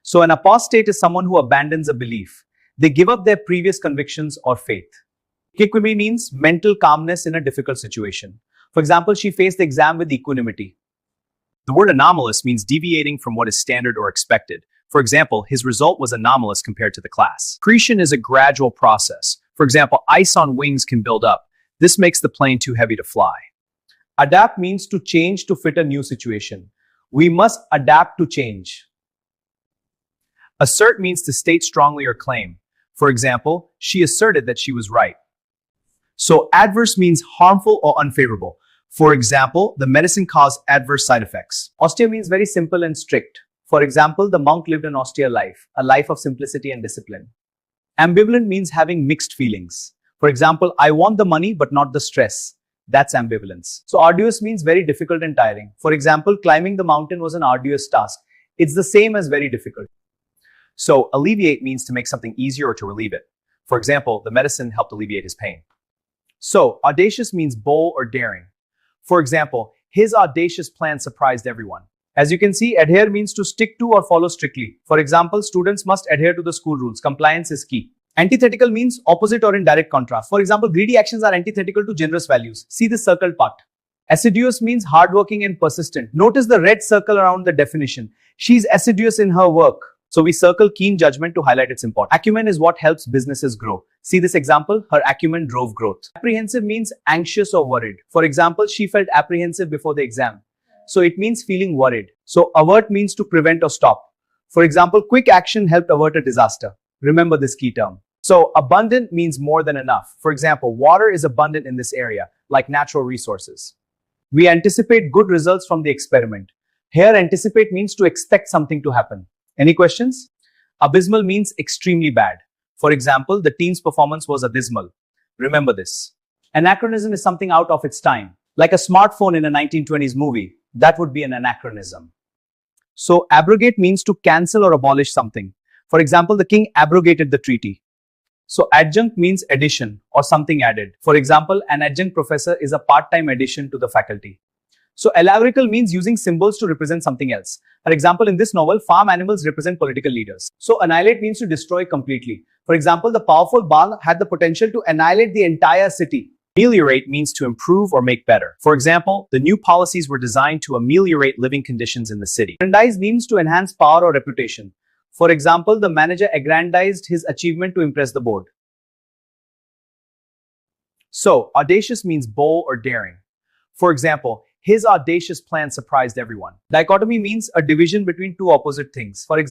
So an apostate is someone who abandons a belief. They give up their previous convictions or faith. Equanimity means mental calmness in a difficult situation. For example, she faced the exam with equanimity. The word anomalous means deviating from what is standard or expected. For example, his result was anomalous compared to the class. Accretion is a gradual process. For example, ice on wings can build up. This makes the plane too heavy to fly. Adapt means to change to fit a new situation. We must adapt to change. Assert means to state strongly or claim. For example, she asserted that she was right. So adverse means harmful or unfavorable. For example, the medicine caused adverse side effects. Austere means very simple and strict. For example, the monk lived an austere life, a life of simplicity and discipline. Ambivalent means having mixed feelings. For example, I want the money but not the stress. That's ambivalence. So arduous means very difficult and tiring. For example, climbing the mountain was an arduous task. It's the same as very difficult. So alleviate means to make something easier or to relieve it. For example, the medicine helped alleviate his pain. So audacious means bold or daring. For example, his audacious plan surprised everyone. As you can see, adhere means to stick to or follow strictly. For example, students must adhere to the school rules. Compliance is key. Antithetical means opposite or in direct contrast. For example, greedy actions are antithetical to generous values. See the circled part. Assiduous means hardworking and persistent. Notice the red circle around the definition. She's assiduous in her work. So we circle keen judgment to highlight its importance. Acumen is what helps businesses grow. See this example, her acumen drove growth. Apprehensive means anxious or worried. For example, she felt apprehensive before the exam. So it means feeling worried. So avert means to prevent or stop. For example, quick action helped avert a disaster. Remember this key term. So abundant means more than enough. For example, water is abundant in this area, like natural resources. We anticipate good results from the experiment. Here, anticipate means to expect something to happen. Any questions? Abysmal means extremely bad. For example, the team's performance was abysmal. Remember this. Anachronism is something out of its time. Like a smartphone in a 1920s movie. That would be an anachronism. So abrogate means to cancel or abolish something. For example, the king abrogated the treaty. So adjunct means addition or something added. For example, an adjunct professor is a part-time addition to the faculty. So allegorical means using symbols to represent something else. For example, in this novel, farm animals represent political leaders. So annihilate means to destroy completely. For example, the powerful Baal had the potential to annihilate the entire city. Ameliorate means to improve or make better. For example, the new policies were designed to ameliorate living conditions in the city. Aggrandize means to enhance power or reputation. For example, the manager aggrandized his achievement to impress the board. So, audacious means bold or daring. For example, his audacious plan surprised everyone. Dichotomy means a division between two opposite things. For example,